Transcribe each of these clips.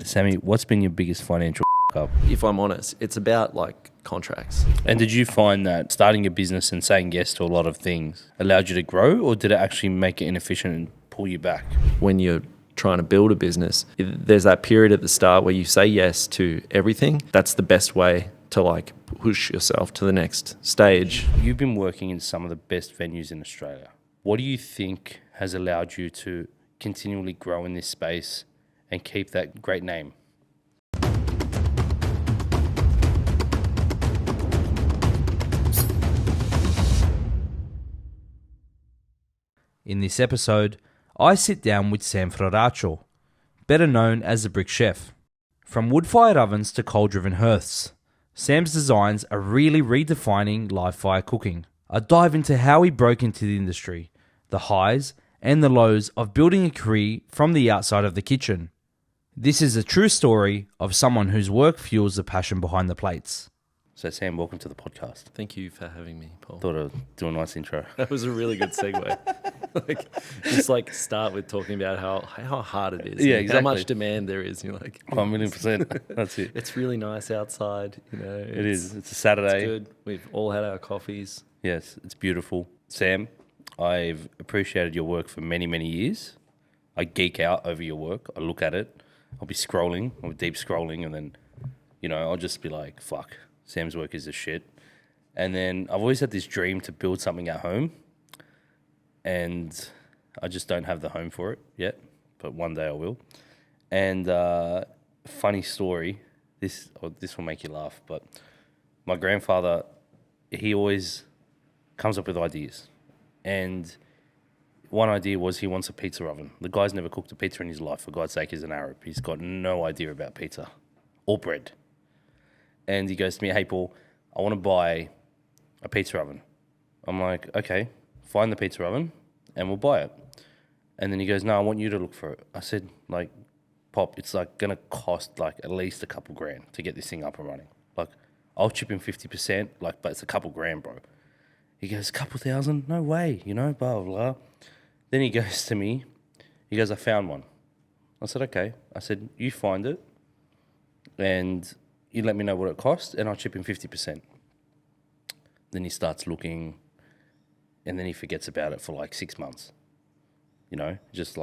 Sammy, what's been your biggest financial up? If I'm honest, it's about like contracts. And did you find that starting a business and saying yes to a lot of things allowed you to grow, or did it actually make it inefficient and pull you back? When you're trying to build a business, there's that period at the start where you say yes to everything. That's the best way to like push yourself to the next stage. You've been working in some of the best venues in Australia. What do you think has allowed you to continually grow in this space and keep that great name? In this episode, I sit down with Sam Fraraccio, better known as the Brick Chef. From wood-fired ovens to coal-driven hearths, Sam's designs are really redefining live-fire cooking. I dive into how he broke into the industry, the highs and the lows of building a career from the outside of the kitchen. This is a true story of someone whose work fuels the passion behind the plates. So Sam, welcome to the podcast. Thank you for having me, Paul. Thought I'd do a nice intro. That was a really good segue. Just start with talking about how hard it is. Yeah, How exactly. much demand there is. You're like, 1,000,000%. That's it. it's really nice outside. It is. It's a Saturday. It's good. We've all had our coffees. Yes, it's beautiful. Sam, I've appreciated your work for many, many years. I geek out over your work. I look at it. I'll be scrolling. I'll be deep scrolling, and then, I'll just be like, fuck, Sam's work is a shit. And then I've always had this dream to build something at home, and I just don't have the home for it yet, but one day I will. And funny story, this will make you laugh, but my grandfather, he always comes up with ideas. And one idea was he wants a pizza oven. The guy's never cooked a pizza in his life. For God's sake, he's an Arab. He's got no idea about pizza or bread. And he goes to me, hey, Paul, I want to buy a pizza oven. I'm like, okay, find the pizza oven and we'll buy it. And then he goes, no, I want you to look for it. I said, Pop, it's going to cost at least a couple grand to get this thing up and running. I'll chip in 50%, but it's a couple grand, bro. He goes, couple thousand? No way, blah, blah, blah. Then he goes to me, he goes, I found one. I said, okay. I said, you find it and you let me know what it costs and I'll chip in 50%. Then he starts looking and then he forgets about it for 6 months. Just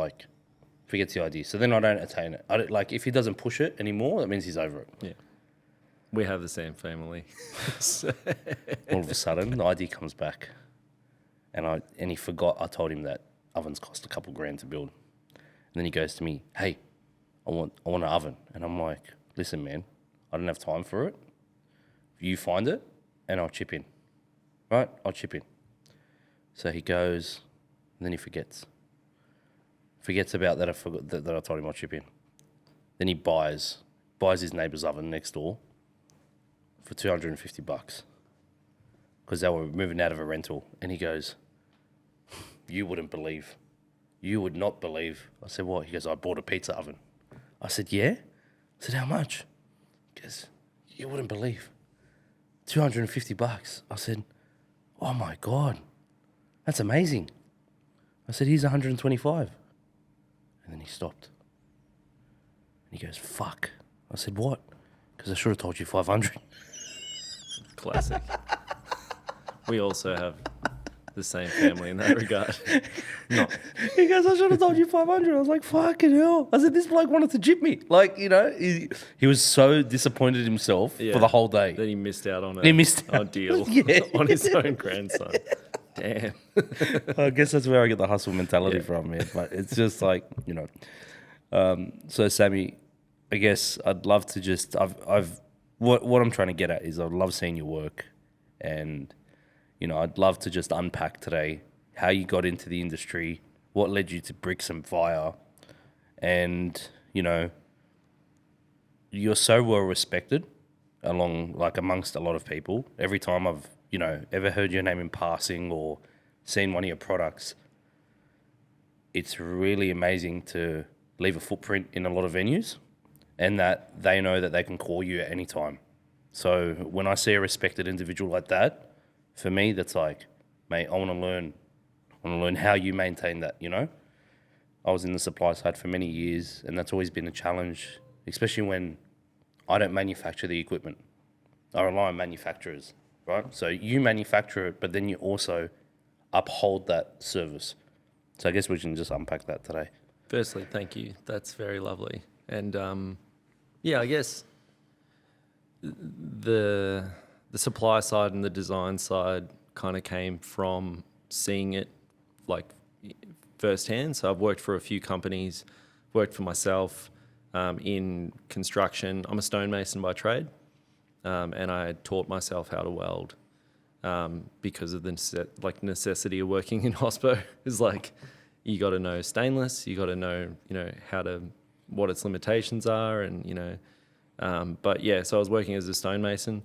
forgets the idea. So then I don't attain it. If he doesn't push it anymore, that means he's over it. Yeah. We have the same family. All of a sudden, the idea comes back. And he forgot I told him that ovens cost a couple grand to build. And then he goes to me, hey, I want an oven. And I'm like, listen, man, I don't have time for it. You find it and I'll chip in. Right? I'll chip in. So he goes and then he forgets. Forgets about that I told him I'll chip in. Then he buys his neighbour's oven next door for $250 because they were moving out of a rental. And he goes, you would not believe. I said, what? He goes, I bought a pizza oven. I said, yeah? I said, how much? He goes, you wouldn't believe. $250. I said, oh my God, that's amazing. I said, here's 125. And then he stopped. And he goes, fuck. I said, what? Because I should have told you 500. Classic. We also have the same family in that regard. No. He goes, I should have told you 500. I was like, fucking hell. I said, this bloke wanted to jip me. He was so disappointed in himself for the whole day. Then he missed out on a deal on his own grandson. Damn. I guess that's where I get the hustle mentality from, man. But it's just so Sammy, I guess I'd love to just, what I'm trying to get at is I'd love seeing your work, and I'd love to just unpack today how you got into the industry, what led you to Bricks and Fire, and you're so well respected amongst a lot of people. Every time I've ever heard your name in passing or seen one of your products, it's really amazing to leave a footprint in a lot of venues, and that they know that they can call you at any time. So when I see a respected individual like that, for me, that's mate, I want to learn how you maintain that, I was in the supply side for many years, and that's always been a challenge especially when I don't manufacture the equipment. I rely on manufacturers, right? So you manufacture it, but then you also uphold that service. So I guess we can just unpack that today. Firstly, thank you. That's very lovely. And yeah, I guess the supply side and the design side kind of came from seeing it like firsthand. So I've worked for a few companies, worked for myself in construction. I'm a stonemason by trade, and I taught myself how to weld because of the necessity of working in hospo. Is like you got to know stainless, you got to know what its limitations are, and but yeah, so I was working as a stonemason.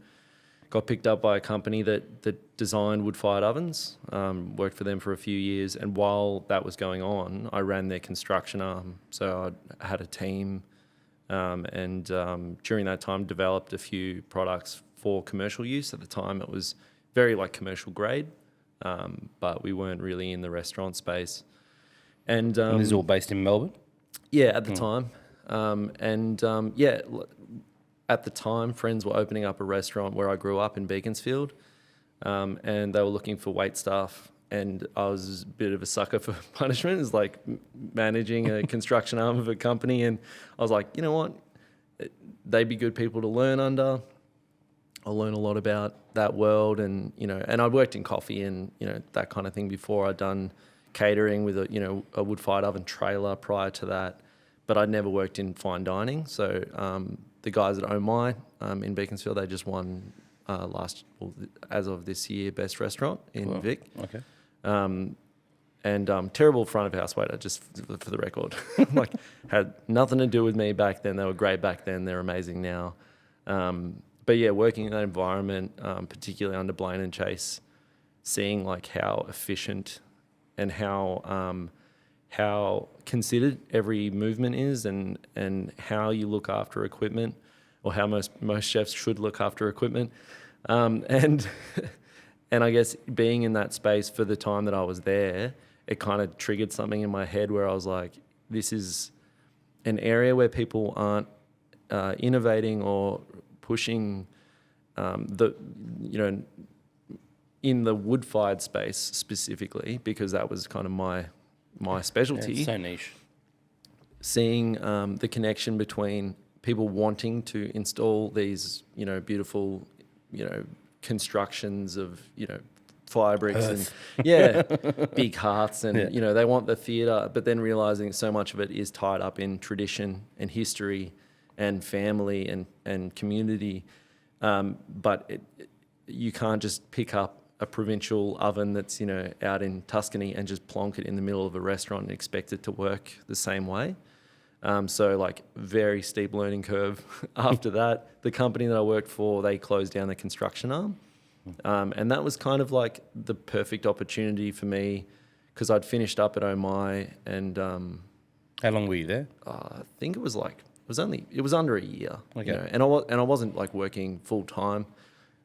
Got picked up by a company that designed wood-fired ovens, worked for them for a few years, and while that was going on, I ran their construction arm. So I had a team, and during that time developed a few products for commercial use. At the time it was very commercial grade, but we weren't really in the restaurant space. And this is all based in Melbourne? Yeah, at the time. At the time, friends were opening up a restaurant where I grew up in Beaconsfield, and they were looking for wait staff. And I was a bit of a sucker for punishment. It's like managing a construction arm of a company. And I was like, you know what? They'd be good people to learn under. I'll learn a lot about that world. And, and I'd worked in coffee and, that kind of thing before. I'd done catering with a wood-fired oven trailer prior to that. But I'd never worked in fine dining. So the guys at Oh My in Beaconsfield, they just won as of this year, best restaurant in Vic. Okay. And terrible front of house waiter, just for the record. Had nothing to do with me back then. They were great back then. They're amazing now. But yeah, working in that environment, particularly under Blaine and Chase, seeing how efficient and how considered every movement is, and how you look after equipment, or how most chefs should look after equipment. And I guess being in that space for the time that I was there, it kind of triggered something in my head where I was like, this is an area where people aren't innovating or pushing in the wood-fired space specifically, because that was kind of my specialty. Yeah, it's so niche. Seeing the connection between people wanting to install these, beautiful, constructions of, fire bricks and big hearths, and they want the theatre, but then realising so much of it is tied up in tradition and history and family and community. But you can't just pick up a provincial oven that's out in Tuscany and just plonk it in the middle of a restaurant and expect it to work the same way. So very steep learning curve. After that, the company that I worked for, they closed down the construction arm. And that was kind of the perfect opportunity for me, because I'd finished up at Oh My, and how long were you there? I think it was it was under a year. Okay. And I wasn't working full time.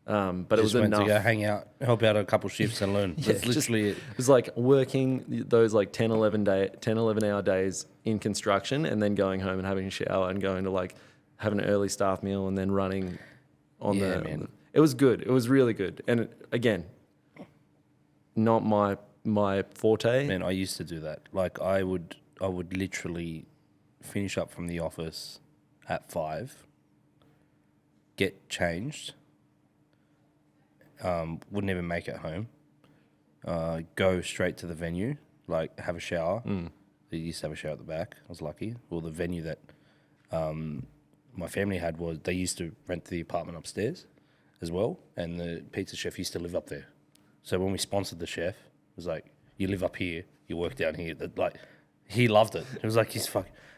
But it was went enough to go hang out, help out a couple shifts and learn. That's literally it. It was working those 10, 11 hour days in construction, and then going home and having a shower and going to having an early staff meal, and then running on man. It was good. It was really good. And again, not my forte. Man, I used to do that. I would literally finish up from the office at 5, get changed, would never make it home, go straight to the venue, have a shower. They used to have a shower at the back. I was lucky. Well, the venue that my family had they used to rent the apartment upstairs as well, and the pizza chef used to live up there. So when we sponsored the chef, it was you live up here, you work down here. He loved it. It was he's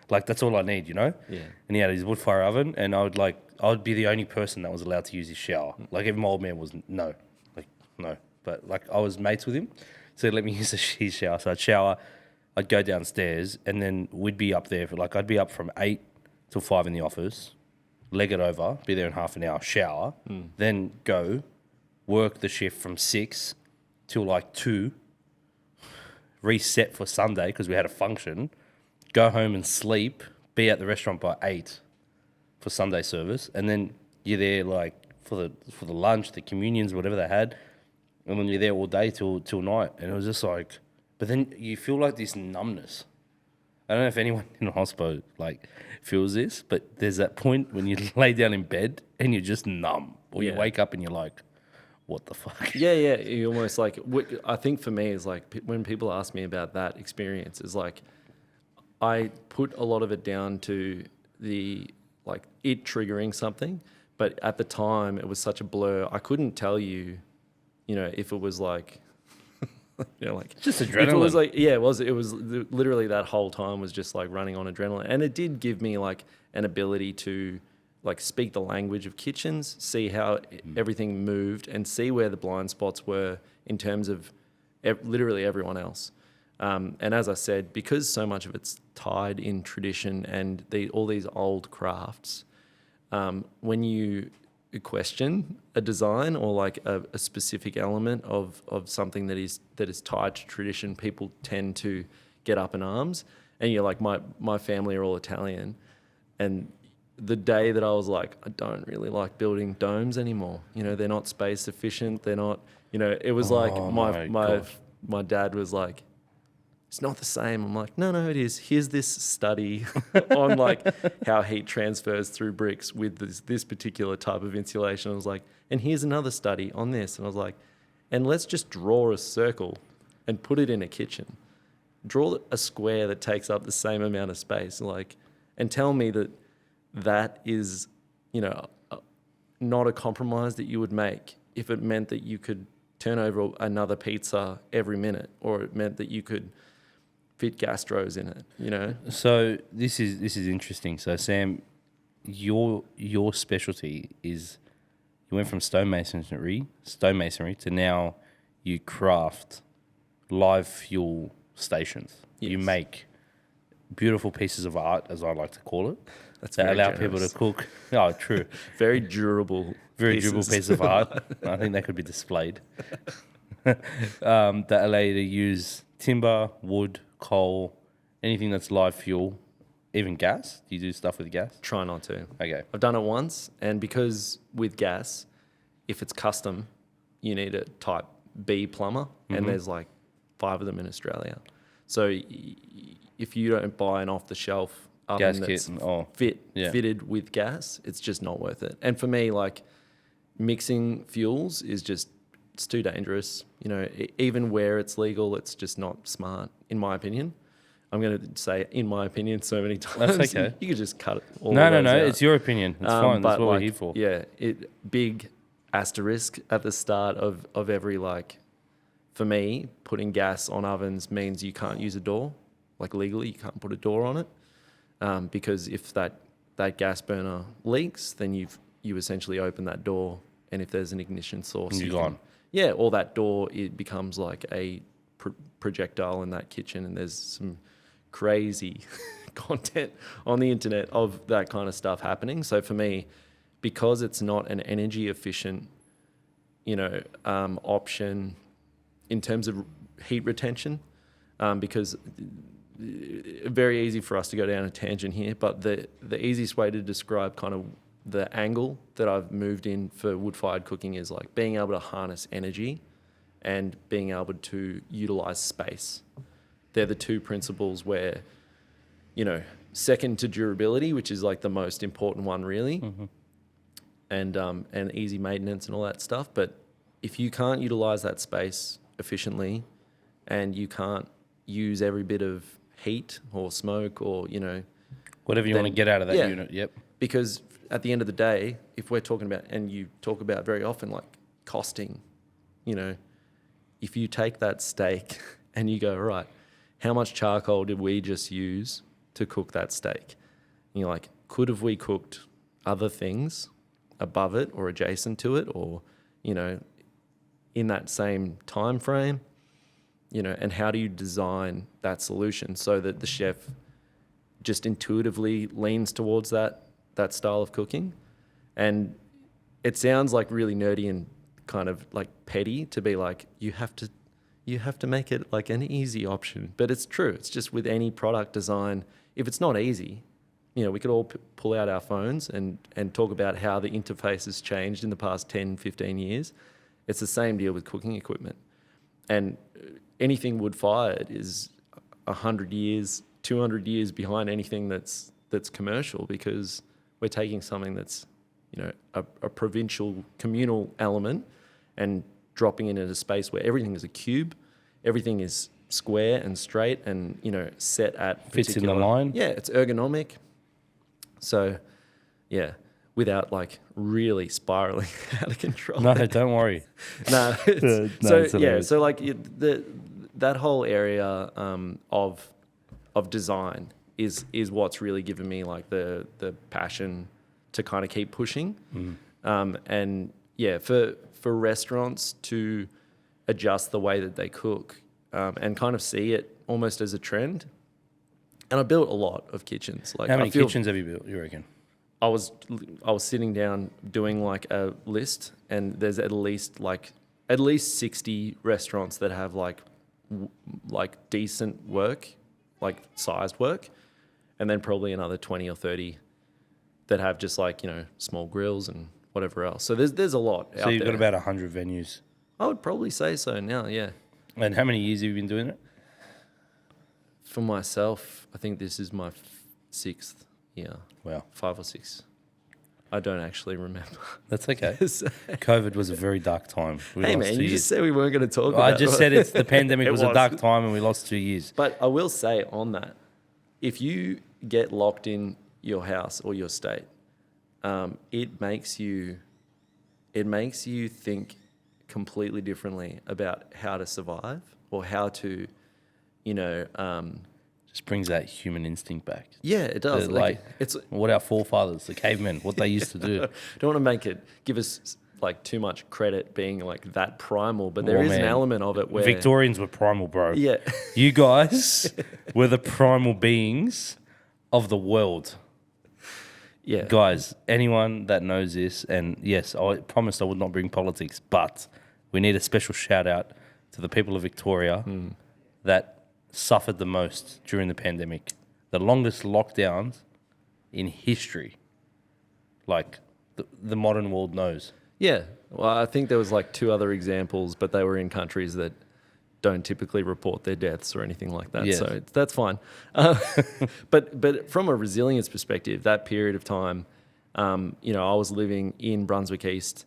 that's all I need, Yeah. And he had his wood fire oven, and I would be the only person that was allowed to use his shower. Even my old man was no. But I was mates with him, so he'd let me use his shower. So I'd shower, I'd go downstairs, and then we'd be up there for I'd be up from 8 till 5 in the office, leg it over, be there in half an hour, shower, then go, work the shift from 6 till 2, reset for Sunday because we had a function, go home and sleep, be at the restaurant by 8, for Sunday service, and then you're there like for the lunch, the communions, whatever they had, and then you're there all day till night, and it was just like. But then you feel like this numbness. I don't know if anyone in hospital like feels this, but there's that point when you lay down in bed and you're just numb, or you wake up and you're like, "What the fuck?" Yeah, you almost like. I think for me is like when people ask me about that experience, is like I put a lot of it down to the like it triggering something, but at the time it was such a blur. I couldn't tell you, if it was like. Like just adrenaline. If it was like, it was literally that whole time was just like running on adrenaline. And it did give me like an ability to like speak the language of kitchens, see how everything moved and see where the blind spots were in terms of literally everyone else. And as I said, because so much of it's tied in tradition and all these old crafts, when you question a design or like a specific element of something that is tied to tradition, people tend to get up in arms. And you're like, my family are all Italian, and the day that I was like, I don't really like building domes anymore. They're not space efficient. They're not. It was like my dad was like, it's not the same. I'm like, no, it is. Here's this study on like how heat transfers through bricks with this particular type of insulation. I was like, and here's another study on this. And I was like, and let's just draw a circle and put it in a kitchen. Draw a square that takes up the same amount of space, like, and tell me that is, not a compromise that you would make if it meant that you could turn over another pizza every minute, or it meant that you could fit gastros in it, So this is interesting. So Sam, your specialty is you went from stonemasonry to now you craft live fuel stations. Yes. You make beautiful pieces of art, as I like to call it, that allow people to cook. Oh, true. Very durable. Very durable piece of art. I think that could be displayed. That allow you to use timber, wood, coal, anything that's live fuel, even gas. Do you do stuff with gas? Try not to. Okay. I've done it once, and because with gas, if it's custom, you need a type B plumber, and there's like 5 of them in Australia. So if you don't buy an off-the-shelf oven that's fitted with gas, it's just not worth it. And for me, like mixing fuels is just, it's too dangerous. Even where it's legal, it's just not smart, in my opinion. I'm going to say "in my opinion" so many times. That's okay. You could just cut it all. No, out. it's your opinion. It's fine. That's what we're here for. Yeah, big asterisk at the start of every, like, for me, putting gas on ovens means you can't use a door. Like legally, you can't put a door on it, because if that gas burner leaks, then you essentially open that door, and if there's an ignition source, you're gone. Yeah, or that door, it becomes like a projectile in that kitchen, and there's some crazy content on the internet of that kind of stuff happening. So for me, because it's not an energy efficient, option in terms of heat retention, because very easy for us to go down a tangent here, but the easiest way to describe kind of the angle that I've moved in for wood-fired cooking is like being able to harness energy and being able to utilize space. They're the two principles where, second to durability, which is like the most important one really, and easy maintenance and all that stuff. But if you can't utilize that space efficiently, and you can't use every bit of heat or smoke or, whatever you want to get out of that unit. Yep. Because at the end of the day, if we're talking about, and you talk about very often, like costing, if you take that steak and you go, right, how much charcoal did we just use to cook that steak? And you're like, could have we cooked other things above it or adjacent to it, or, in that same time frame, and how do you design that solution so that the chef just intuitively leans towards that style of cooking? And it sounds like really nerdy and kind of like petty to be like, you have to make it like an easy option, but it's true. It's just with any product design, if it's not easy, we could all pull out our phones and talk about how the interface has changed in the past 10, 15 years. It's the same deal with cooking equipment. And anything wood-fired is 100 years, 200 years behind anything that's commercial, because we're taking something that's, a provincial communal element and dropping it into a space where everything is a cube, everything is square and straight and, set at Fits in the line. Yeah, it's ergonomic. So, yeah, without like really spiraling out of control. No, don't worry. No, so like that whole area of design is what's really given me like the passion to kind of keep pushing. And yeah, for restaurants to adjust the way that they cook and kind of see it almost as a trend. And I built a lot of kitchens. Like, how many kitchens have you built, you reckon? I was sitting down doing like a list, and there's at least 60 restaurants that have like decent work, like sized work, and then probably another 20 or 30 that have just like, small grills and whatever else. So there's a lot out there. So you've got about 100 venues. I would probably say so now, yeah. And how many years have you been doing it? For myself, I think this is my 6th year. Wow. 5 or 6. I don't actually remember. That's okay. COVID was a very dark time. Hey man, you just said we weren't going to talk about it. I just said the pandemic was a dark time and we lost 2 years. But I will say on that, if you get locked in your house or your state, it makes you think completely differently about how to survive or how to, Just brings that human instinct back. Yeah, it does. It's what our forefathers, the cavemen, what they used to do. Don't want to give us like too much credit being like that primal, but there is an element of it where Victorians were primal, bro. Yeah. You guys were the primal beings of the world. Yeah. Guys, anyone that knows this, and yes, I promised I would not bring politics, but we need a special shout out to the people of Victoria that suffered the most during the pandemic. The longest lockdowns in history, like the modern world knows. Yeah. Well, I think there was like 2 other examples, but they were in countries that don't typically report their deaths or anything like that. Yes. So that's fine. But from a resilience perspective, that period of time, I was living in Brunswick East.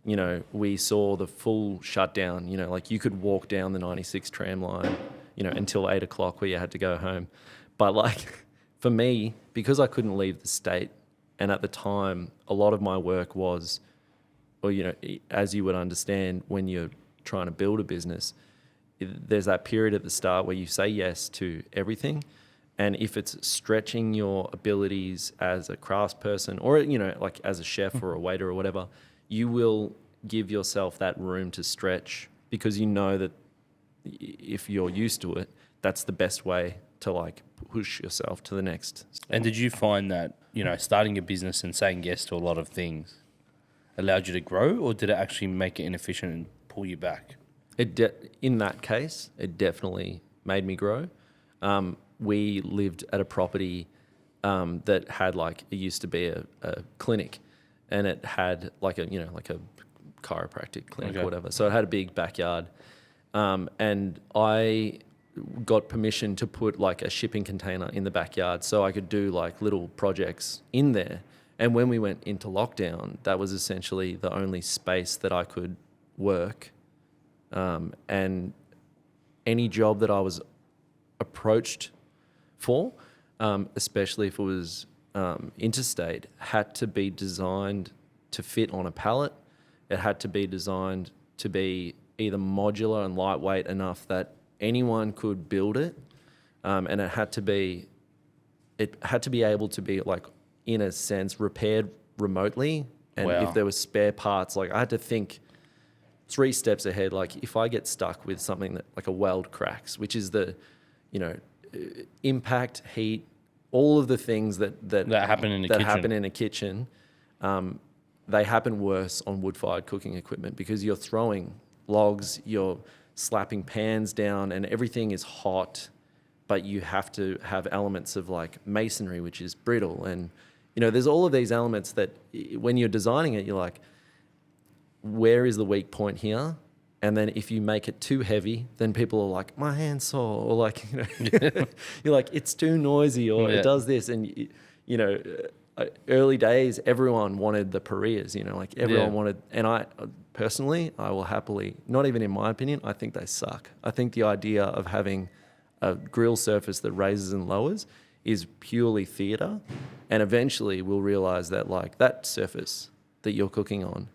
We saw the full shutdown. Like you could walk down the 96 tram line, until 8 o'clock where you had to go home. But like for me, because I couldn't leave the state, and at the time, a lot of my work was, as you would understand when you're trying to build a business, there's that period at the start where you say yes to everything. And if it's stretching your abilities as a craftsperson or, like as a chef or a waiter or whatever, you will give yourself that room to stretch because you know that if you're used to it, that's the best way to like push yourself to the next. And did you find that, starting a business and saying yes to a lot of things allowed you to grow, or did it actually make it inefficient and pull you back? In that case, it definitely made me grow. We lived at a property that had it used to be a clinic, and it had like a chiropractic clinic or whatever. So it had a big backyard, and I got permission to put like a shipping container in the backyard so I could do like little projects in there. And when we went into lockdown, that was essentially the only space that I could work. And any job that I was approached for, especially if it was interstate, had to be designed to fit on a pallet. It had to be designed to be either modular and lightweight enough that anyone could build it, and it had to be able to be like, in a sense, repaired remotely. And if there were spare parts, like I had to think 3 steps ahead. Like if I get stuck with something that like a weld cracks, which is the, impact, heat, all of the things that happen in a kitchen. They happen worse on wood-fired cooking equipment because you're throwing logs, you're slapping pans down, and everything is hot. but you have to have elements of like masonry, which is brittle. And, you know, there's all of these elements that when you're designing it, you're like, where is the weak point here? And then if you make it too heavy, then people are like, my hand's sore, or like, you know, you're like, it's too noisy, or it does this. And, you know, early days, everyone wanted the Parias, you know, like everyone wanted, and I personally, I will happily, not even in my opinion, I think they suck. I think the idea of having a grill surface that raises and lowers is purely theatre. And eventually we'll realize that like that surface that you're cooking on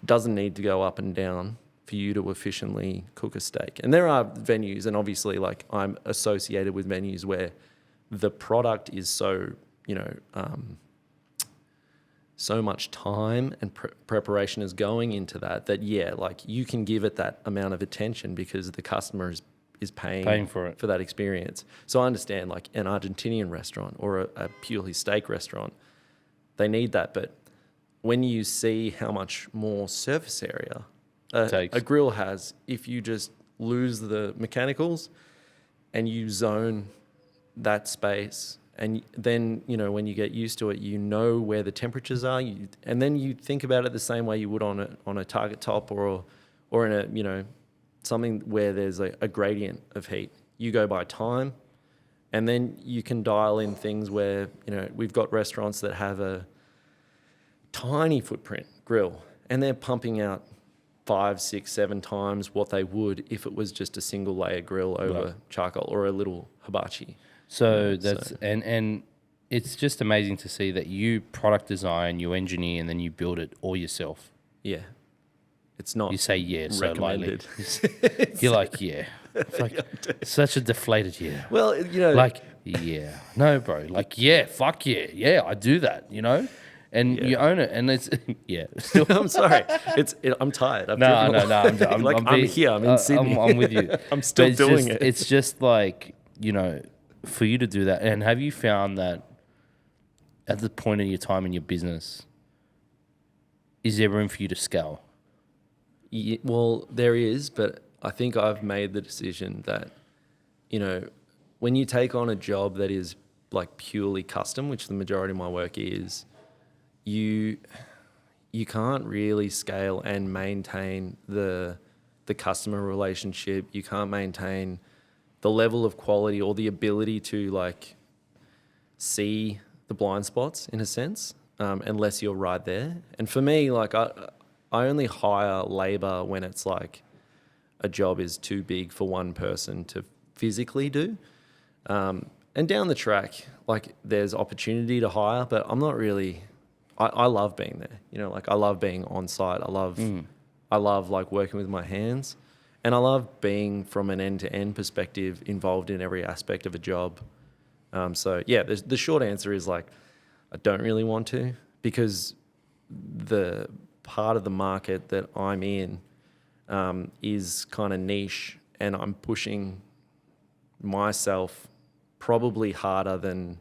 doesn't need to go up and down for you to efficiently cook a steak. And there are venues, and obviously like I'm associated with venues where the product is so, you know, so much time and preparation is going into that yeah, like you can give it that amount of attention because the customer is paying for it, for that experience. So I understand like an Argentinian restaurant or a purely steak restaurant, they need that. But when you see how much more surface area a grill has, if you just lose the mechanicals and you zone that space, and then, you know, when you get used to it, you know where the temperatures are, and then you think about it the same way you would on a target top or in a, you know, something where there's a gradient of heat. You go by time, and then you can dial in things where, you know, we've got restaurants that have a tiny footprint grill and they're pumping out 5, 6, 7 times what they would if it was just a single layer grill over charcoal or a little hibachi. So and it's just amazing to see that you product design, you engineer, and then you build it all yourself. Yeah. It's not you say so lightly. Recommended. You're like, It's like such a deflated Well, you know, like, no, bro. Like, fuck yeah, I do that, you know, and you own it, and it's Still, I'm sorry, I'm tired. No. I'm here. I'm in Sydney. I'm with you. I'm still doing it. It's just like, you know, for you to do that. And have you found that at the point of your time in your business, is there room for you to scale? Yeah, well, there is, but I think I've made the decision that, you know, when you take on a job that is like purely custom, which the majority of my work is, you can't really scale and maintain the customer relationship. You can't maintain the level of quality or the ability to like see the blind spots in a sense, unless you're right there. And for me, like I only hire labor when it's like a job is too big for one person to physically do. And down the track, like there's opportunity to hire, but I'm not really, I love being there. You know, like I love being on site. I love like working with my hands, and I love being from an end-to-end perspective involved in every aspect of a job. So yeah, the short answer is like, I don't really want to, because the part of the market that I'm in is kind of niche, and I'm pushing myself probably harder than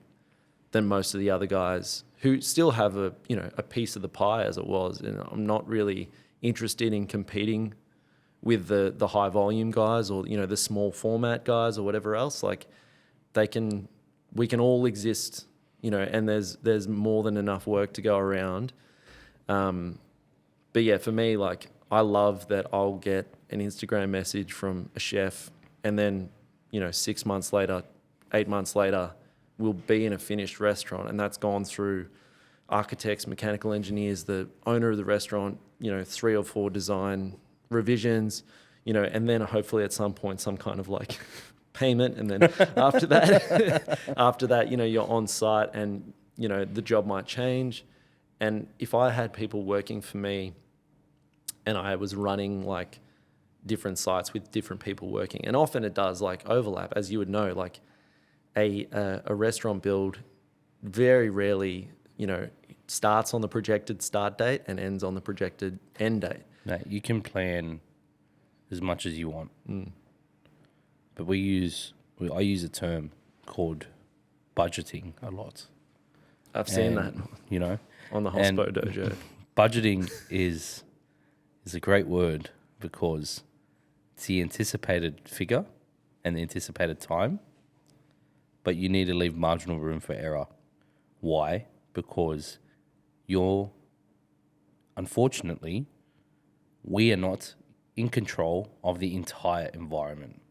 most of the other guys who still have a piece of the pie as it was. And I'm not really interested in competing with the high volume guys or, you know, the small format guys or whatever else. Like we can all exist, you know, and there's more than enough work to go around. But yeah, for me, like I love that I'll get an Instagram message from a chef, and then, you know, 6 months later, 8 months later, we'll be in a finished restaurant, and that's gone through architects, mechanical engineers, the owner of the restaurant, you know, 3 or 4 design revisions, you know, and then hopefully at some point some kind of like payment, and then after that, you know, you're on site, and, you know, the job might change. And if I had people working for me and I was running like different sites with different people working, and often it does like overlap, as you would know, like a restaurant build very rarely, you know, starts on the projected start date and ends on the projected end date. No, you can plan as much as you want, but I use a term called budgeting a lot. I've seen that, you know, on the Hospo Dojo. Budgeting is a great word because it's the anticipated figure and the anticipated time, but you need to leave marginal room for error. Why? Because unfortunately, we are not in control of the entire environment.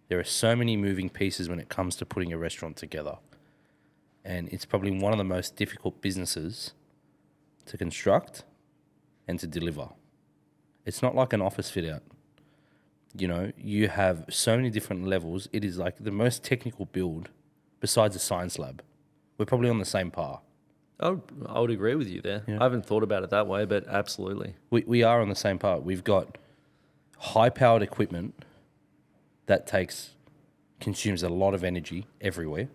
There are so many moving pieces when it comes to putting a restaurant together. And it's probably one of the most difficult businesses to construct and to deliver. It's not like an office fit out. You know, you have so many different levels. It is like the most technical build besides a science lab. We're probably on the same par. I would agree with you there. Yeah. I haven't thought about it that way, but absolutely. We are on the same par. We've got high-powered equipment that consumes a lot of energy everywhere.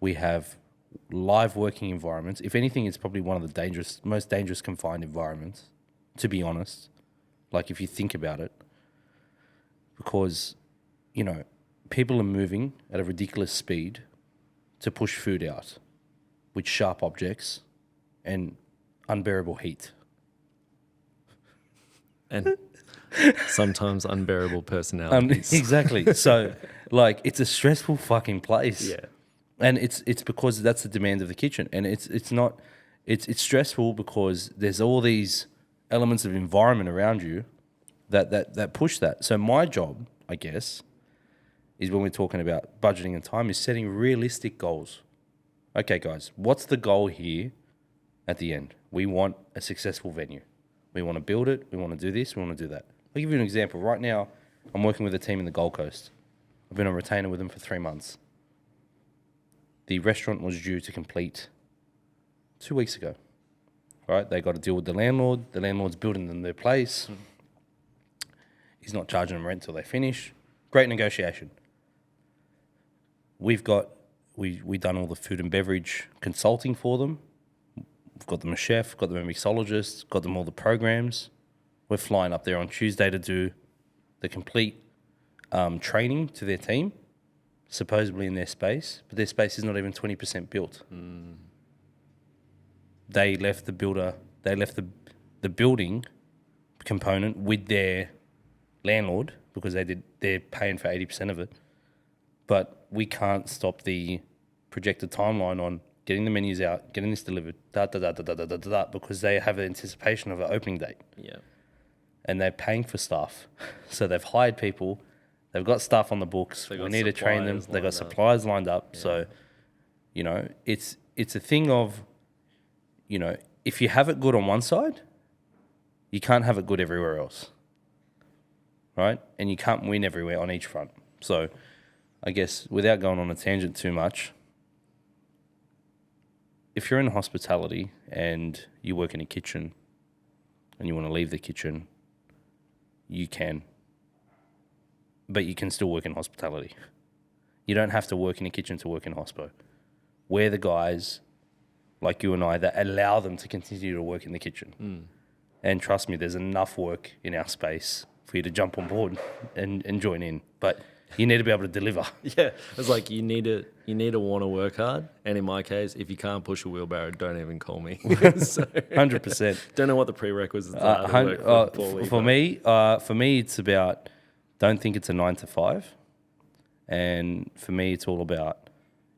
We have live working environments. If anything, it's probably one of the most dangerous confined environments, to be honest. Like if you think about it, because, you know, people are moving at a ridiculous speed to push food out with sharp objects and unbearable heat. And sometimes unbearable personalities. Exactly. So, like, it's a stressful fucking place. Yeah. And it's because that's the demand of the kitchen. And it's stressful because there's all these elements of environment around you that push that. So my job, I guess, is when we're talking about budgeting and time, is setting realistic goals. Okay, guys, what's the goal here at the end? We want a successful venue. We want to build it. We want to do this. We want to do that. I'll give you an example. Right now, I'm working with a team in the Gold Coast. I've been on retainer with them for 3 months. The restaurant was due to complete 2 weeks ago. Right? They got to deal with the landlord. The landlord's building them their place. He's not charging them rent till they finish. Great negotiation. We've done all the food and beverage consulting for them. We've got them a chef, got them a mixologist, got them all the programs. We're flying up there on Tuesday to do the complete training to their team, supposedly in their space, but their space is not even 20% built. They left the building component with their landlord because they're paying for 80% of it. But we can't stop the projected timeline on getting the menus out, getting this delivered, because they have an anticipation of an opening date. Yeah. And they're paying for staff. So they've hired people. They've got staff on the books. We need to train them. They've got suppliers lined up. Yeah. So, you know, it's a thing of, you know, if you have it good on one side, you can't have it good everywhere else. Right? And you can't win everywhere on each front. So I guess without going on a tangent too much, if you're in hospitality and you work in a kitchen and you want to leave the kitchen, you can. But you can still work in hospitality. You don't have to work in a kitchen to work in hospo. We're the guys like you and I that allow them to continue to work in the kitchen. And trust me, there's enough work in our space for you to jump on board and join in. But you need to be able to deliver. Yeah. It's like you need to want to work hard. And in my case, if you can't push a wheelbarrow, don't even call me. 100%. Don't know what the prerequisites are to work for me, it's about, don't think it's a 9 to 5. And for me, it's all about,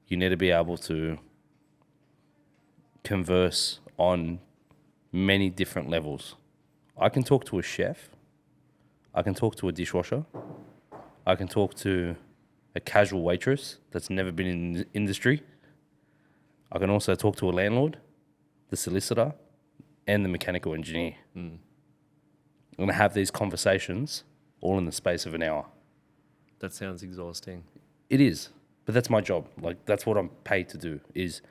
you need to be able to converse on many different levels. I can talk to a chef. I can talk to a dishwasher. I can talk to a casual waitress that's never been in the industry. I can also talk to a landlord, the solicitor, and the mechanical engineer. I'm going to have these conversations all in the space of an hour. That sounds exhausting. It is, but that's my job. Like, that's what I'm paid to do, is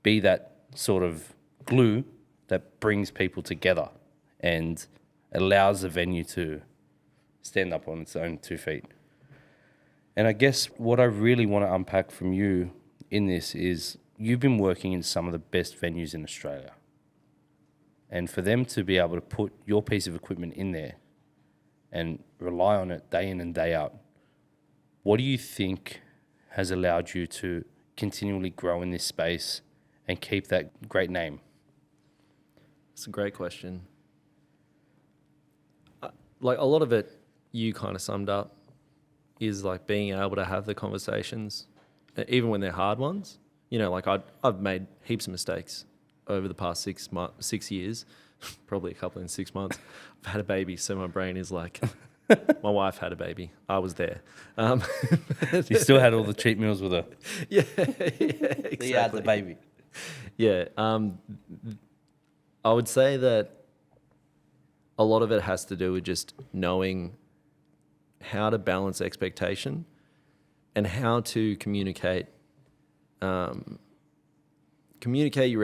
be that sort of glue that brings people together and allows the venue to stand up on its own 2 feet. And I guess what I really want to unpack from you in this is you've been working in some of the best venues in Australia. And for them to be able to put your piece of equipment in there and rely on it day in and day out, what do you think has allowed you to continually grow in this space and keep that great name? It's a great question. Like a lot of it, you kind of summed up. is like being able to have the conversations, even when they're hard ones. You know, like I've made heaps of mistakes over the past 6 years, probably a couple in 6 months. I've had a baby, so my brain is like, my wife had a baby. I was there. You still had all the cheat meals with her. Yeah, exactly. You had the baby. Yeah. I would say that a lot of it has to do with just knowing how to balance expectation and how to communicate your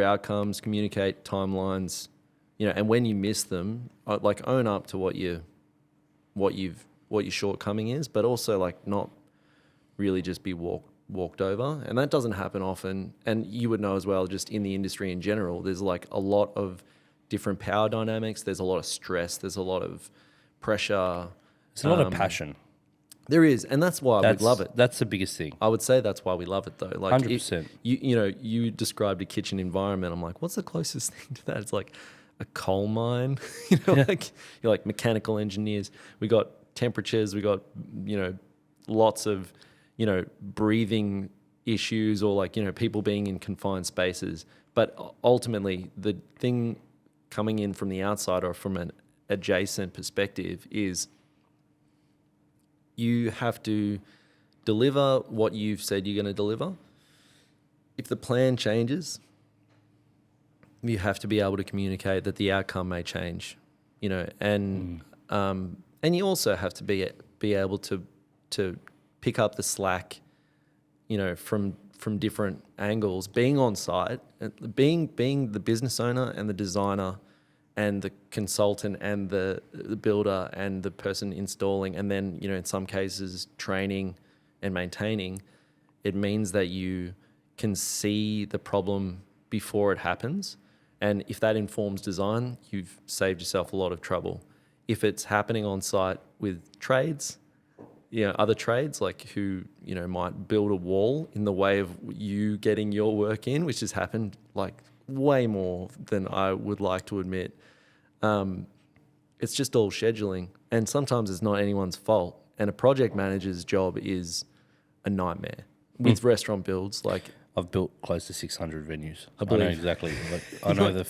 outcomes, communicate timelines, you know, and when you miss them, like own up to what your shortcoming is, but also like not really just be walked over. And that doesn't happen often. And you would know as well, just in the industry in general, there's like a lot of different power dynamics. There's a lot of stress. There's a lot of pressure. There's a lot of passion. There is, and that's why we love it. That's the biggest thing. I would say that's why we love it, though. Like 100%. You described a kitchen environment. I'm like, what's the closest thing to that? It's like a coal mine. You know, like you're like mechanical engineers. We got temperatures. We got lots of breathing issues, or like people being in confined spaces. But ultimately, the thing coming in from the outside or from an adjacent perspective is, you have to deliver what you've said you're going to deliver. If the plan changes, you have to be able to communicate that the outcome may change, and you also have to be able to pick up the slack, from different angles. Being on site, being the business owner and the designer and the consultant and the builder and the person installing, and then, in some cases, training and maintaining, it means that you can see the problem before it happens. And if that informs design, you've saved yourself a lot of trouble. If it's happening on site with trades, other trades like who, might build a wall in the way of you getting your work in, which has happened like way more than I would like to admit. It's just all scheduling, and sometimes it's not anyone's fault. And a project manager's job is a nightmare with restaurant builds. Like, I've built close to 600 venues. I believe. know exactly. Like, I know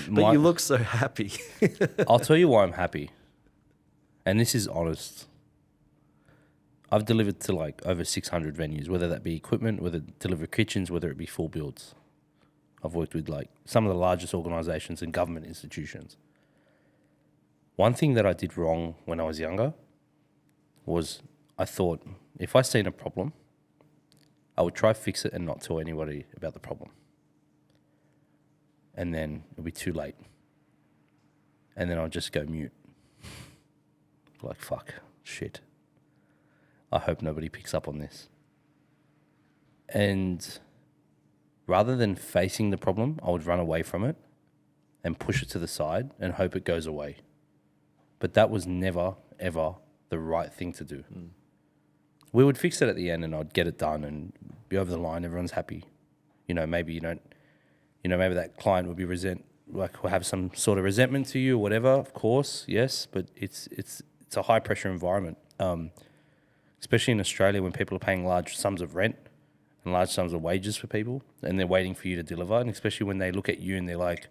But you look so happy. I'll tell you why I'm happy, and this is honest. I've delivered to like over 600 venues, whether that be equipment, whether deliver kitchens, whether it be full builds. I've worked with like some of the largest organisations and government institutions. One thing that I did wrong when I was younger was I thought if I seen a problem, I would try to fix it and not tell anybody about the problem. And then it'll be too late. And then I'll just go mute. Like, fuck, shit. I hope nobody picks up on this. And rather than facing the problem, I would run away from it and push it to the side and hope it goes away. But that was never, ever the right thing to do. We would fix it at the end and I'd get it done and be over the line. Everyone's happy. Maybe you don't, maybe that client would be will have some sort of resentment to you or whatever, of course, yes, but it's a high pressure environment. Especially in Australia when people are paying large sums of rent and large sums of wages for people, and they're waiting for you to deliver. And especially when they look at you and they're like,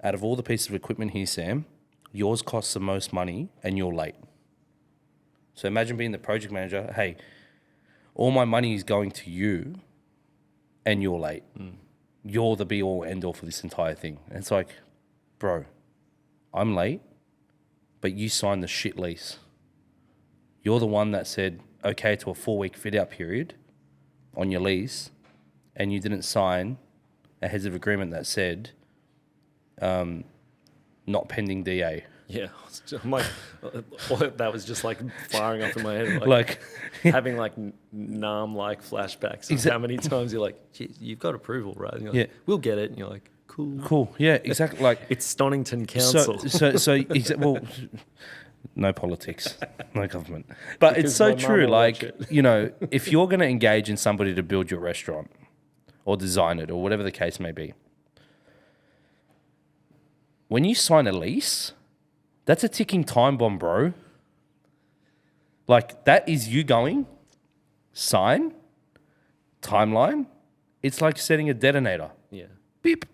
out of all the pieces of equipment here, Sam, yours costs the most money and you're late. So imagine being the project manager. Hey, all my money is going to you and you're late. You're the be all end all for this entire thing. And it's like, bro, I'm late, but you signed the shit lease. You're the one that said, okay, to a 4-week fit out period on your lease, and you didn't sign a heads of agreement that said, not pending DA. Yeah, I'm like, that was just like firing up in my head, like having like Nam-like flashbacks. How many times you're like, you've got approval, right? And you're like, we'll get it, and you're like, cool. Yeah, exactly. Like it's Stonington Council. Well, no politics, no government, but because it's so true. Like if you're going to engage in somebody to build your restaurant or design it or whatever the case may be, when you sign a lease, that's a ticking time bomb, bro. Like, that is you going, sign, timeline. It's like setting a detonator. Yeah. Beep.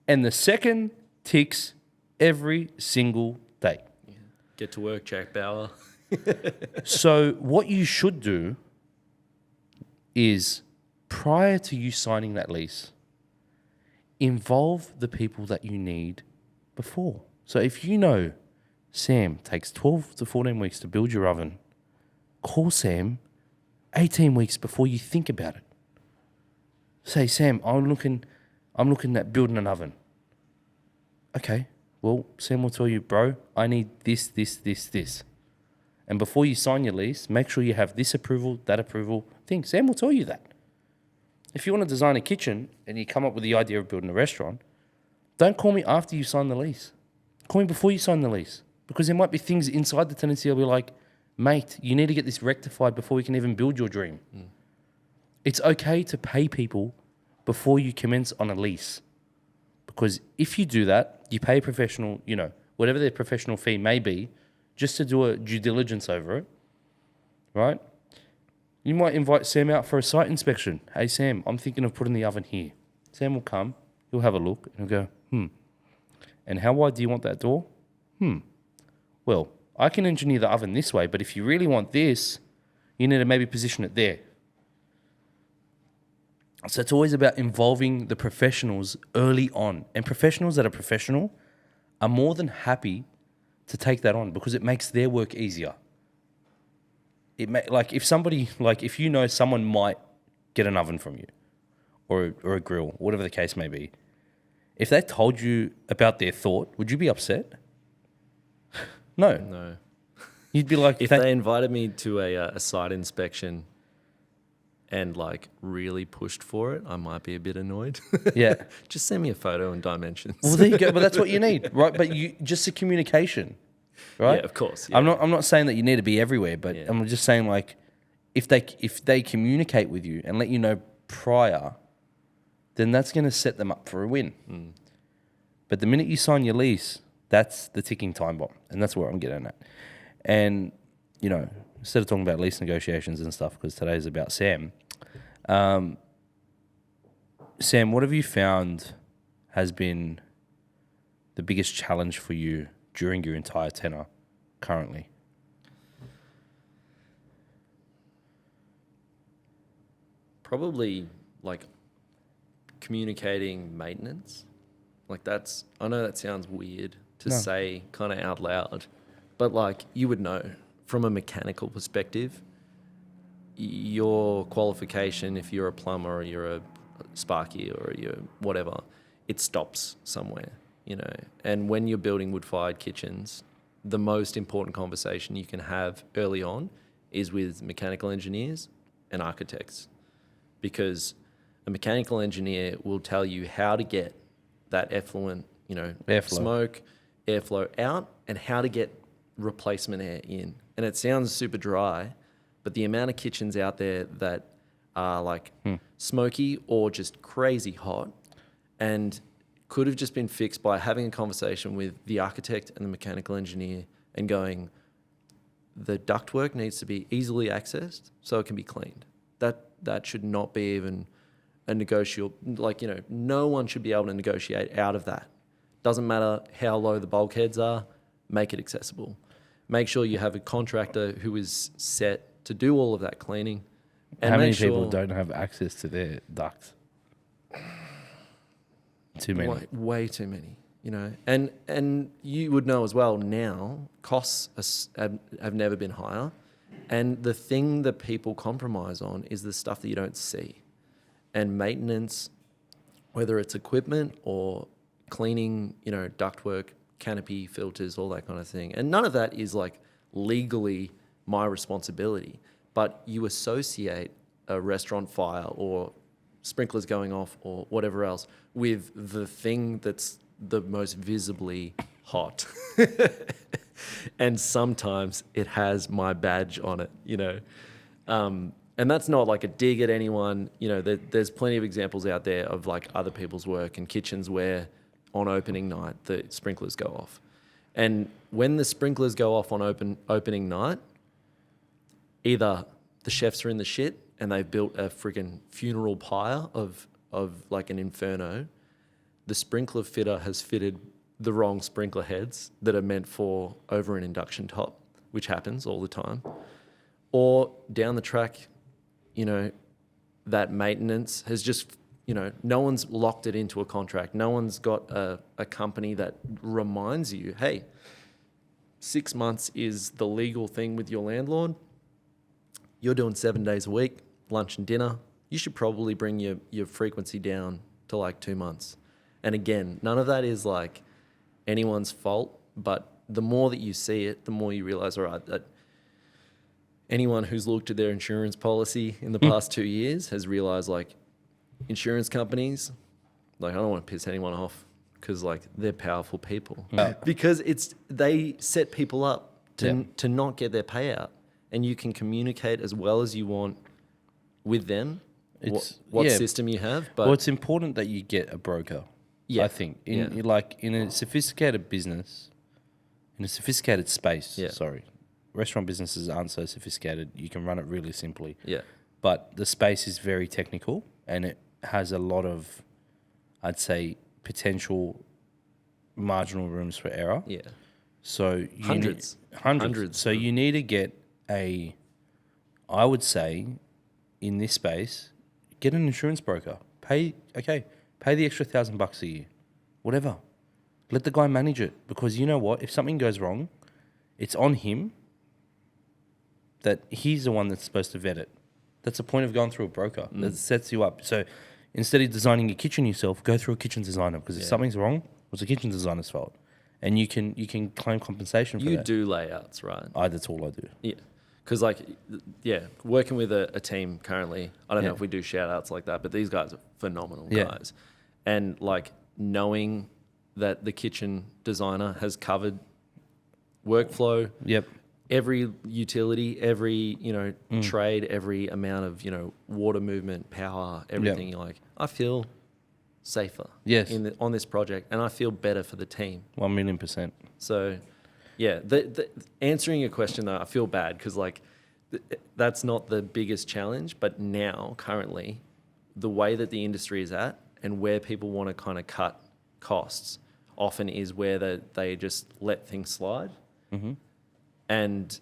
And the second ticks every single day. Get to work, Jack Bauer. So what you should do is, prior to you signing that lease, involve the people that you need before. So if you know Sam takes 12 to 14 weeks to build your oven, call Sam 18 weeks before you think about it. Say, Sam, I'm looking at building an oven. Okay, well, Sam will tell you, bro, I need this. And before you sign your lease, make sure you have this approval, that approval thing. Sam will tell you that. If you want to design a kitchen and you come up with the idea of building a restaurant, don't call me after you sign the lease. Call me before you sign the lease. Because there might be things inside the tenancy I'll be like, mate, you need to get this rectified before we can even build your dream. It's okay to pay people before you commence on a lease. Because if you do that, you pay a professional, whatever their professional fee may be, just to do a due diligence over it, right? You might invite Sam out for a site inspection. Hey, Sam, I'm thinking of putting the oven here. Sam will come, he'll have a look, and he'll go, And how wide do you want that door? Well, I can engineer the oven this way, but if you really want this, you need to maybe position it there. So it's always about involving the professionals early on. And professionals that are professional are more than happy to take that on because it makes their work easier. If you know someone might get an oven from you or a grill, whatever the case may be, if they told you about their thought, would you be upset? No. You'd be like... If they invited me to a site inspection and really pushed for it, I might be a bit annoyed. Yeah. Just send me a photo and dimensions. Well, there you go. But that's what you need, right? But just the communication, right? Yeah, of course. Yeah. I'm not saying that you need to be everywhere, but I'm just saying if they communicate with you and let you know prior, then that's going to set them up for a win. But the minute you sign your lease, that's the ticking time bomb, and that's where I'm getting at. And instead of talking about lease negotiations and stuff, because today's about Sam. Sam, what have you found has been the biggest challenge for you during your entire tenure currently? Probably communicating maintenance. I know that sounds weird to say kind of out loud, but you would know from a mechanical perspective, your qualification, if you're a plumber or you're a sparky or you're whatever, it stops somewhere, And when you're building wood-fired kitchens, the most important conversation you can have early on is with mechanical engineers and architects, because a mechanical engineer will tell you how to get that effluent, smoke, airflow out, and how to get replacement air in. And it sounds super dry, but the amount of kitchens out there that are smoky or just crazy hot and could have just been fixed by having a conversation with the architect and the mechanical engineer and going, the ductwork needs to be easily accessed so it can be cleaned. That should not be even a negotiable, no one should be able to negotiate out of that. Doesn't matter how low the bulkheads are, make it accessible. Make sure you have a contractor who is set to do all of that cleaning. And how many people don't have access to their ducts? Too many. Way too many, And you would know as well now, costs have never been higher. And the thing that people compromise on is the stuff that you don't see. And maintenance, whether it's equipment or cleaning, ductwork, canopy, filters, all that kind of thing. And none of that is legally my responsibility. But you associate a restaurant fire or sprinklers going off or whatever else with the thing that's the most visibly hot. And sometimes it has my badge on it, And that's not a dig at anyone. There's plenty of examples out there of other people's work and kitchens where on opening night the sprinklers go off. And when the sprinklers go off on opening night, either the chefs are in the shit and they've built a friggin' funeral pyre of like an inferno. The sprinkler fitter has fitted the wrong sprinkler heads that are meant for over an induction top, which happens all the time. Or down the track, you know, that maintenance has just, you know, no one's locked it into a contract. No one's got a company that reminds you, hey, 6 months is the legal thing with your landlord. You're doing 7 days a week, lunch and dinner. You should probably bring your frequency down to like 2 months. And again, none of that is like anyone's fault, but the more that you see it, the more you realize, all right, that anyone who's looked at their insurance policy in the past 2 years has realized, like, insurance companies, like, I don't want to piss anyone off because, like, they're powerful people. Because they set people up to not get their payout, and you can communicate as well as you want with them what system you have. But well, it's important that you get a broker. Yeah. I think like in a sophisticated business, in a sophisticated space. Sorry, restaurant businesses aren't so sophisticated. You can run it really simply. Yeah. But the space is very technical, and it has a lot of, I'd say, potential marginal rooms for error. Yeah. So Hundreds. So you need to get I would say, in this space, get an insurance broker. Pay the extra $1,000 a year, whatever. Let the guy manage it, because you know what? If something goes wrong, it's on him. That he's the one that's supposed to vet it. That's the point of going through a broker. That sets you up. So instead of designing your kitchen yourself, go through a kitchen designer, because if something's wrong, it's the kitchen designer's fault, and you can claim compensation for that. You do layouts, right? That's all I do. Yeah. Because, like, working with a team currently, I don't know if we do shout-outs like that, but these guys are phenomenal guys. And, like, knowing that the kitchen designer has covered workflow, every utility, every, trade, every amount of, water movement, power, everything, you're like, I feel safer on this project, and I feel better for the team. 1,000,000%. So... yeah, the answering your question though, I feel bad because like that's not the biggest challenge, but now currently, the way that the industry is at and where people want to kind of cut costs often is where they just let things slide, and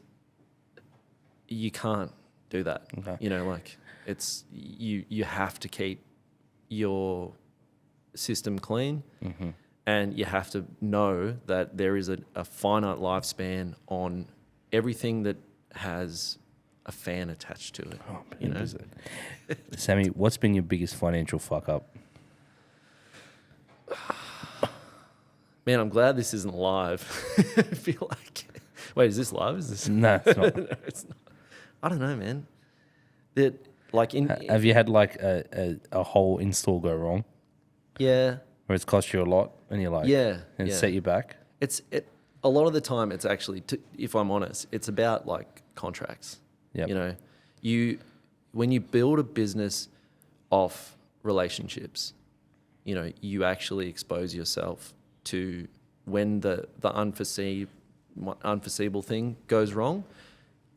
you can't do that. Okay. Like it's you have to keep your system clean. And you have to know that there is a finite lifespan on everything that has a fan attached to it. Oh, Sammy, what's been your biggest financial fuck up? Man, I'm glad this isn't live. I feel like... Wait, is this live? Is this... No, it's not. No, it's not. I don't know, man. Have you had like a whole install go wrong? Yeah. Where it's cost you a lot, and you're like, and set you back. A lot of the time, it's actually, if I'm honest, it's about like contracts. Yep. When you build a business off relationships, you actually expose yourself to when the unforeseeable thing goes wrong.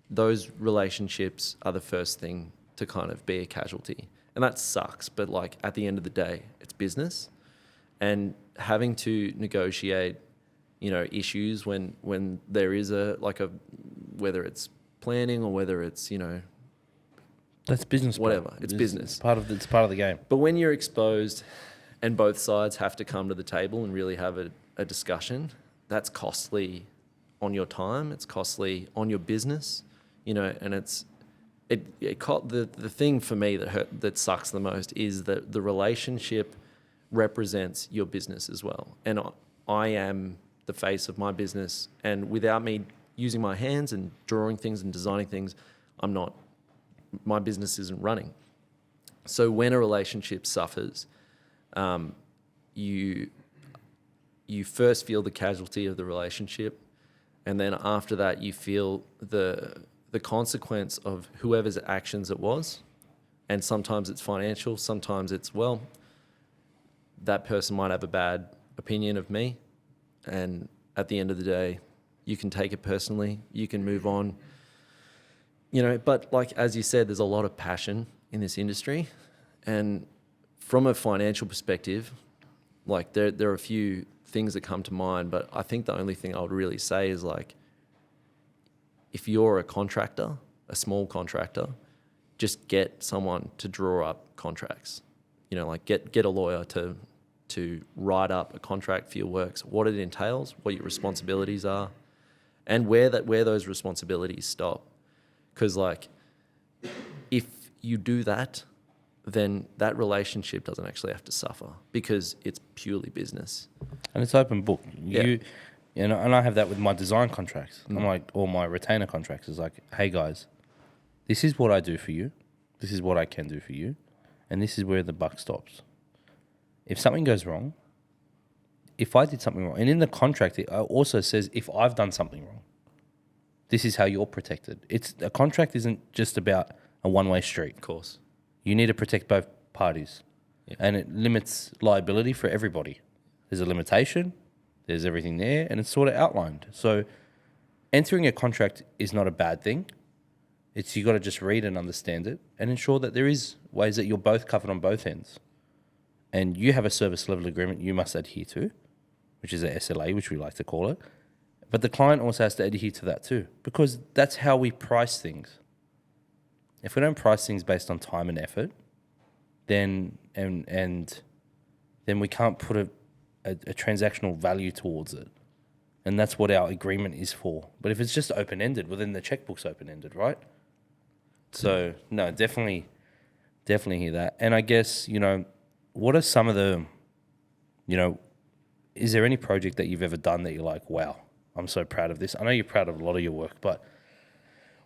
Those relationships are the first thing to kind of be a casualty, and that sucks. But like at the end of the day, it's business. And having to negotiate, issues when there is whether it's planning or whether it's, that's business. Whatever, it's business. It's part of the game. But when you're exposed, and both sides have to come to the table and really have a discussion, that's costly on your time. It's costly on your business, and the thing for me that sucks the most is that the relationship represents your business as well. And I am the face of my business, and without me using my hands and drawing things and designing things, my business isn't running. So when a relationship suffers, you first feel the casualty of the relationship, and then after that you feel the consequence of whoever's actions it was. And sometimes it's financial, sometimes it's, that person might have a bad opinion of me, and at the end of the day, you can take it personally, you can move on, you know, but like, as you said, there's a lot of passion in this industry. And from a financial perspective, like there are a few things that come to mind, but I think the only thing I would really say is like, if you're a contractor, a small contractor, just get someone to draw up contracts. You know, like get a lawyer to write up a contract for your works, what it entails, what your responsibilities are, and where those responsibilities stop. Because like, if you do that, then that relationship doesn't actually have to suffer because it's purely business. And it's open book. Yeah. You know, and I have that with my design contracts. I'm like, or my retainer contracts. It's like, hey guys, this is what I do for you. This is what I can do for you. And this is where the buck stops. If something goes wrong, if I did something wrong, and in the contract, it also says if I've done something wrong, this is how you're protected. A contract isn't just about a one-way street. Of course. You need to protect both parties. Yeah. And it limits liability for everybody. There's a limitation, there's everything there, and it's sort of outlined. So entering a contract is not a bad thing. It's you got to just read and understand it and ensure that there is ways that you're both covered on both ends. And you have a service level agreement you must adhere to, which is a SLA, which we like to call it. But the client also has to adhere to that too, because that's how we price things. If we don't price things based on time and effort, then then we can't put a transactional value towards it. And that's what our agreement is for. But if it's just open-ended, well, then the checkbook's open-ended, right? So, no, definitely hear that. And I guess, you know, what are some of the, you know, is there any project that you've ever done that you're like, wow, I'm so proud of this? I know you're proud of a lot of your work, but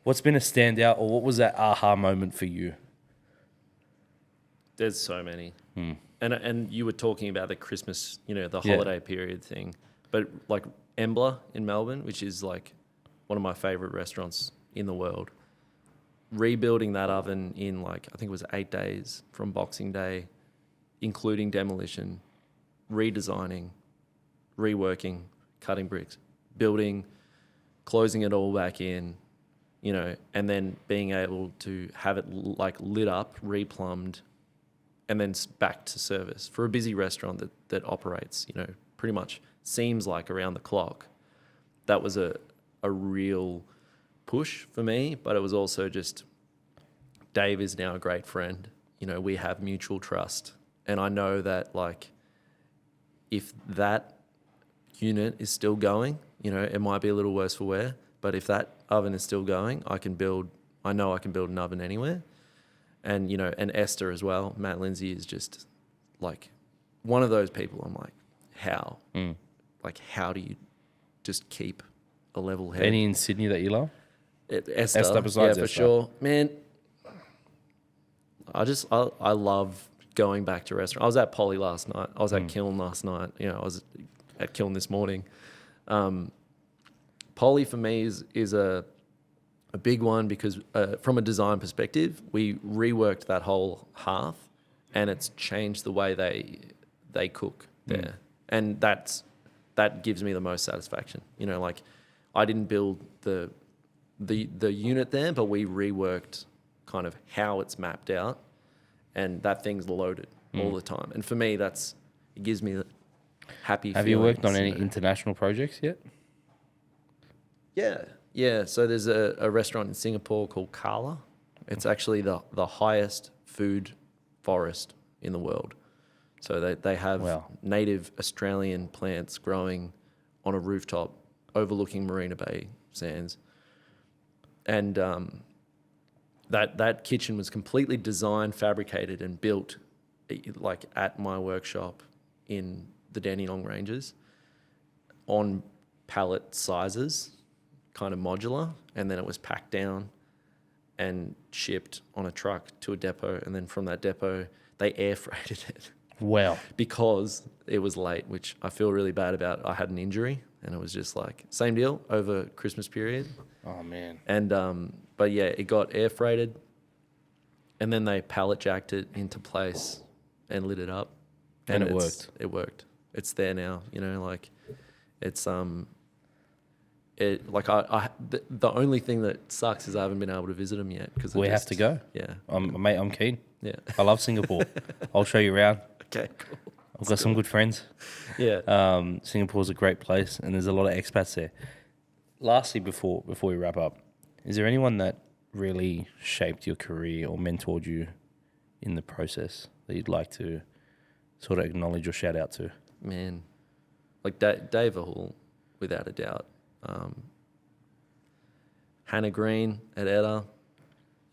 what's been a standout, or what was that aha moment for you? There's so many. And you were talking about the Christmas, you know, the holiday period thing. But like Embla in Melbourne, which is like one of my favorite restaurants in the world, rebuilding that oven in like, I think it was 8 days from Boxing Day, including demolition, redesigning, reworking, cutting bricks, building, closing it all back in, you know, and then being able to have it like lit up, replumbed, and then back to service for a busy restaurant that operates, you know, pretty much seems like around the clock. That was a real push for me, but it was also just, Dave is now a great friend. You know, we have mutual trust. And I know that like, if that unit is still going, you know, it might be a little worse for wear, but if that oven is still going, I know I can build an oven anywhere. And, you know, and Esther as well, Matt Lindsay is just like one of those people. I'm like, how? Like, how do you just keep a level head? Any in Sydney that you love? Esther besides Esther. for sure. Man, I love going back to restaurants. I was at Polly last night. I was at Kiln last night. You know, I was at Kiln this morning. Polly for me is a big one because from a design perspective, we reworked that whole half, and it's changed the way they cook there, and that gives me the most satisfaction. You know, like I didn't build the unit there, but we reworked kind of how it's mapped out, and that thing's loaded all the time. And for me, it gives me happy feelings. Have you worked on any international projects yet? Yeah. So there's a restaurant in Singapore called Kala. It's actually the highest food forest in the world. So they have native Australian plants growing on a rooftop overlooking Marina Bay Sands. And that kitchen was completely designed, fabricated, and built like at my workshop in the Dandenong Ranges on pallet sizes, kind of modular, and then it was packed down and shipped on a truck to a depot, and then from that depot they air freighted it. Wow. Because it was late, which I feel really bad about. I had an injury, and it was just like same deal over Christmas period. Oh man. And but yeah, it got air freighted, and then they pallet jacked it into place and lit it up, And it worked. It worked. It's there now. You know, like it's the only thing that sucks is I haven't been able to visit them yet because We have to go. Yeah, Mate, I'm keen. yeah. I love Singapore. I'll show you around. Okay, cool. I've got some good friends. Yeah. Singapore's a great place, and there's a lot of expats there. Lastly, before we wrap up, is there anyone that really shaped your career or mentored you in the process that you'd like to sort of acknowledge or shout out to? Man, like Dave Hall, without a doubt. Hannah Green at Edda,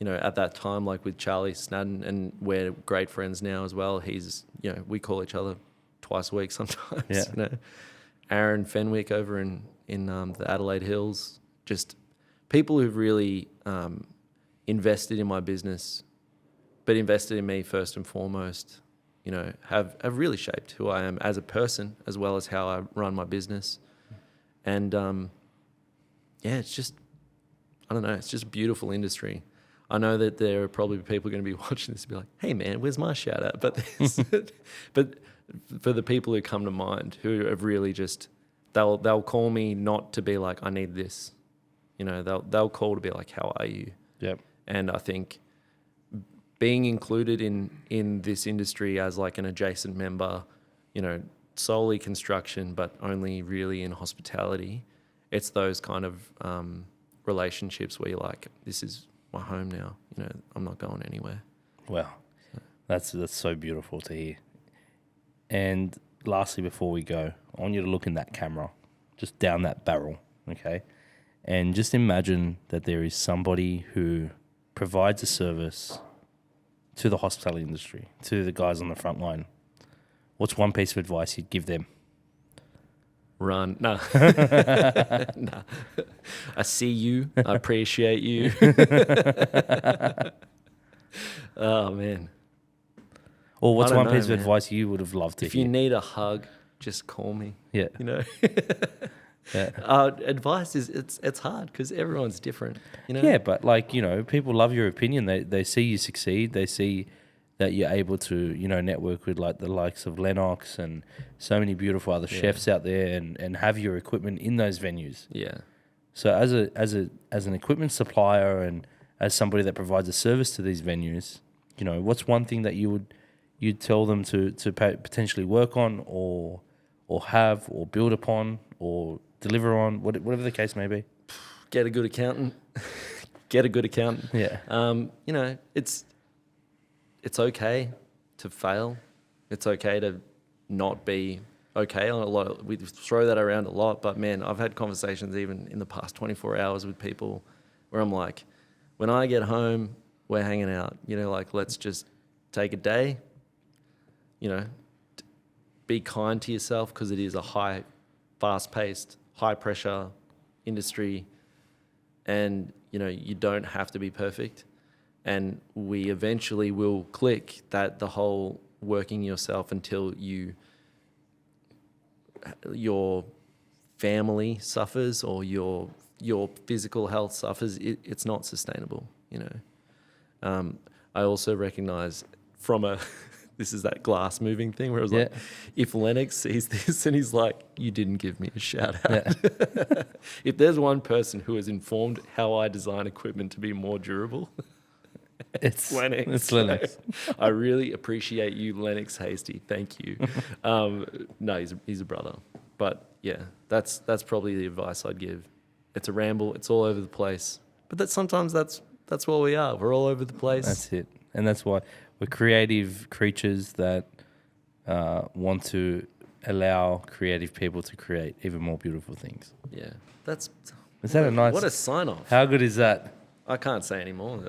at that time, like with Charlie Snadden, and we're great friends now as well. He's, we call each other twice a week sometimes. Yeah. Aaron Fenwick over in the Adelaide Hills, just people who've really invested in my business, but invested in me first and foremost. Have really shaped who I am as a person as well as how I run my business. And it's just, I don't know, it's just a beautiful industry. I know that there are probably people going to be watching this and be like, hey man, where's my shout out? But for the people who come to mind, who have really just, they'll call me not to be like, I need this. They'll call to be like, how are you? Yep. And I think being included in this industry as like an adjacent member, solely construction, but only really in hospitality, it's those kind of relationships where you're like, this is my home now. I'm not going anywhere. Wow. That's so beautiful to hear. And lastly, before we go, I want you to look in that camera, just down that barrel, okay? And just imagine that there is somebody who provides a service to the hospitality industry, to the guys on the front line. What's one piece of advice you'd give them? Run. No. No. I see you. I appreciate you. Oh, man. Or what's one piece of advice you would have loved to if hear? you need a hug, just call me. Yeah. Yeah. Advice is, it's hard because everyone's different. Yeah, but people love your opinion. They see you succeed. They see that you're able to, network with like the likes of Lennox and so many beautiful other chefs out there and have your equipment in those venues. Yeah. So as an equipment supplier and as somebody that provides a service to these venues, what's one thing that you'd tell them to potentially work on or have or build upon or deliver on, whatever the case may be? Get a good accountant. Get a good accountant. Yeah. It's okay to fail. It's okay to not be okay. We throw that around a lot, but man, I've had conversations even in the past 24 hours with people where I'm like, when I get home, we're hanging out. Let's just take a day. Be kind to yourself because it is a high, fast-paced, high-pressure industry, and you don't have to be perfect. And we eventually will click that the whole working yourself until your family suffers or your physical health suffers. It's not sustainable. I also recognize this is that glass moving thing where I was like, if Lennox sees this and he's like, you didn't give me a shout out. Yeah. If there's one person who has informed how I design equipment to be more durable, it's Lennox. It's Lennox. So I really appreciate you, Lennox Hasty. Thank you. No, he's a brother. But yeah, that's probably the advice I'd give. It's a ramble. It's all over the place. But sometimes that's what we are. We're all over the place. That's it. And that's why we're creative creatures that want to allow creative people to create even more beautiful things. Yeah. Is that a nice... What a sign-off. How good is that? I can't say anymore.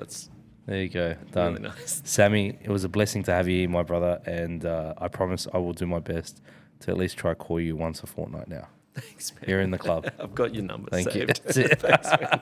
There you go. Done. Really nice. Sammy, it was a blessing to have you here, my brother, and I promise I will do my best to at least try call you once a fortnight now. Thanks, man. You're in the club. I've got your number Thank saved. you. That's it. Thanks, man.